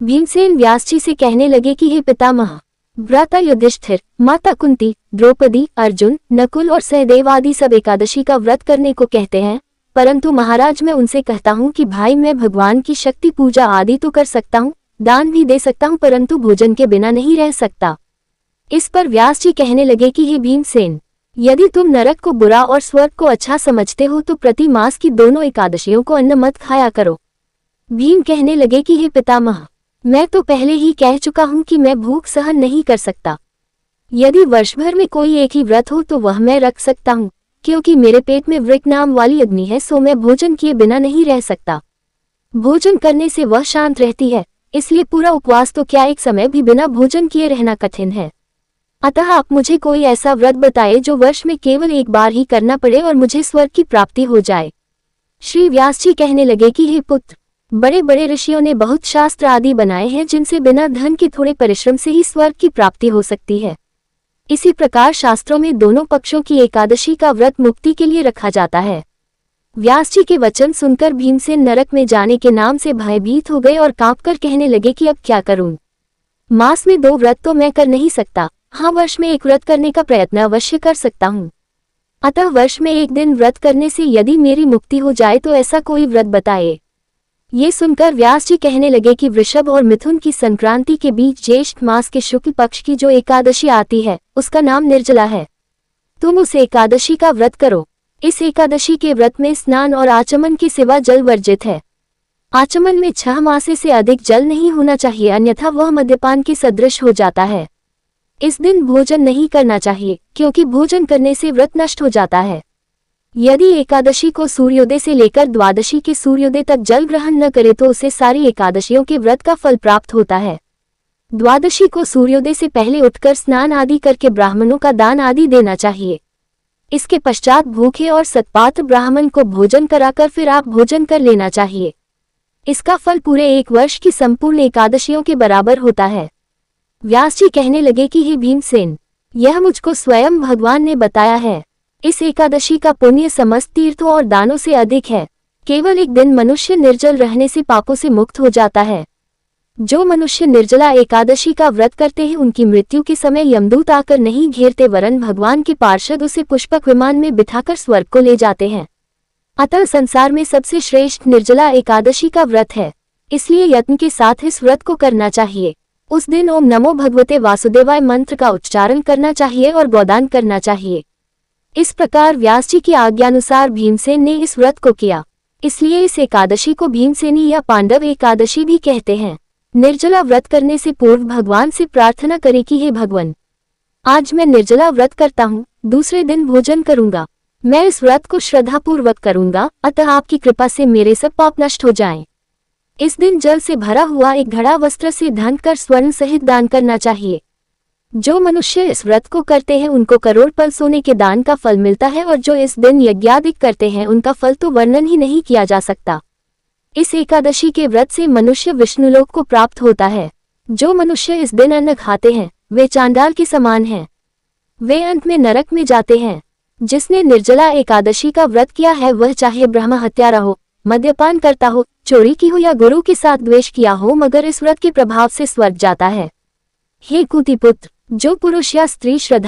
भीमसेन व्यास जी से कहने लगे कि हे पितामह, भ्राता युधिष्ठिर, माता कुंती, द्रौपदी, अर्जुन, नकुल और सहदेव आदि सब एकादशी का व्रत करने को कहते हैं, परंतु महाराज मैं उनसे कहता हूँ कि भाई मैं भगवान की शक्ति पूजा आदि तो कर सकता हूँ, दान भी दे सकता हूँ, परंतु भोजन के बिना नहीं रह सकता। इस पर व्यास जी कहने लगे कि हे भीमसेन, यदि तुम नरक को बुरा और स्वर्ग को अच्छा समझते हो तो प्रति मास की दोनों एकादशियों को अन्न मत खाया करो। भीम कहने लगे कि हे पितामह, मैं तो पहले ही कह चुका हूं कि मैं भूख सहन नहीं कर सकता। यदि वर्ष भर में कोई एक ही व्रत हो तो वह मैं रख सकता हूं, क्योंकि मेरे पेट में वृक नाम वाली अग्नि है, सो मैं भोजन किए बिना नहीं रह सकता। भोजन करने से वह शांत रहती है, इसलिए पूरा उपवास तो क्या एक समय भी बिना भोजन किए रहना कठिन है। अतः आप मुझे कोई ऐसा व्रत बताए जो वर्ष में केवल एक बार ही करना पड़े और मुझे स्वर्ग की प्राप्ति हो जाए। श्री व्यास जी कहने लगे कि हे पुत्र, बड़े बड़े ऋषियों ने बहुत शास्त्र आदि बनाए हैं जिनसे बिना धन के थोड़े परिश्रम से ही स्वर्ग की प्राप्ति हो सकती है। इसी प्रकार शास्त्रों में दोनों पक्षों की एकादशी का व्रत मुक्ति के लिए रखा जाता है। व्यास जी के वचन सुनकर भीमसेन नरक में जाने के नाम से भयभीत हो गए और कांपकर कहने लगे कि अब क्या करूं। मास में 2 व्रत तो मैं कर नहीं सकता, हाँ वर्ष में एक व्रत करने का प्रयत्न अवश्य कर सकता हूँ। अतः वर्ष में एक दिन व्रत करने से यदि मेरी मुक्ति हो जाए तो ऐसा कोई व्रत बताए। ये सुनकर व्यास जी कहने लगे कि वृषभ और मिथुन की संक्रांति के बीच ज्येष्ठ मास के शुक्ल पक्ष की जो एकादशी आती है उसका नाम निर्जला है। तुम उस एकादशी का व्रत करो। इस एकादशी के व्रत में स्नान और आचमन के सिवा जल वर्जित है। आचमन में 6 मासे से अधिक जल नहीं होना चाहिए, अन्यथा वह मद्यपान के सदृश हो जाता है। इस दिन भोजन नहीं करना चाहिए, क्योंकि भोजन करने से व्रत नष्ट हो जाता है। यदि एकादशी को सूर्योदय से लेकर द्वादशी के सूर्योदय तक जल ग्रहण न करे तो उसे सारी एकादशियों के व्रत का फल प्राप्त होता है। द्वादशी को सूर्योदय से पहले उठकर स्नान आदि करके ब्राह्मणों का दान आदि देना चाहिए। इसके पश्चात भूखे और सत्पात्र ब्राह्मण को भोजन कराकर फिर आप भोजन कर लेना चाहिए। इसका फल पूरे 1 वर्ष की संपूर्ण एकादशियों के बराबर होता है। व्यास जी कहने लगे कि हे भीमसेन, यह मुझको स्वयं भगवान ने बताया है। इस एकादशी का पुण्य समस्त तीर्थों और दानों से अधिक है। केवल एक दिन मनुष्य निर्जल रहने से पापों से मुक्त हो जाता है। जो मनुष्य निर्जला एकादशी का व्रत करते हैं उनकी मृत्यु के समय यमदूत आकर नहीं घेरते, वरन भगवान के पार्षद उसे पुष्पक विमान में बिठाकर स्वर्ग को ले जाते हैं। अतः संसार में सबसे श्रेष्ठ निर्जला एकादशी का व्रत है, इसलिए यत्न के साथ इस व्रत को करना चाहिए। उस दिन ओम नमो भगवते वासुदेवाय मंत्र का उच्चारण करना चाहिए और गोदान करना चाहिए। इस प्रकार व्यास जी की आज्ञानुसार भीमसेन ने इस व्रत को किया, इसलिए इस एकादशी को भीमसेनी या पांडव एकादशी भी कहते हैं। निर्जला व्रत करने से पूर्व भगवान से प्रार्थना करें कि हे भगवान, आज मैं निर्जला व्रत करता हूँ, दूसरे दिन भोजन करूंगा। मैं इस व्रत को श्रद्धापूर्वक करूंगा, अतः आपकी कृपा से मेरे सब पाप नष्ट हो जाएं। इस दिन जल से भरा हुआ एक घड़ा वस्त्र से धन कर स्वर्ण सहित दान करना चाहिए। जो मनुष्य इस व्रत को करते हैं उनको करोड़ पल सोने के दान का फल मिलता है, और जो इस दिन यज्ञादिक करते हैं उनका फल तो वर्णन ही नहीं किया जा सकता। इस एकादशी के व्रत से मनुष्य विष्णुलोक को प्राप्त होता है। जो मनुष्य इस दिन अन्न खाते हैं वे चांडाल के समान हैं, वे अंत में नरक में जाते हैं। जिसने निर्जला एकादशी का व्रत किया है वह चाहे ब्रह्म हत्यारा हो, मद्यपान करता हो, चोरी की हो या गुरु के साथ द्वेष किया हो, मगर इस व्रत के प्रभाव से स्वर्ग जाता है। हे कुंती पुत्र, जो पुरुष या स्त्री श्रद्धा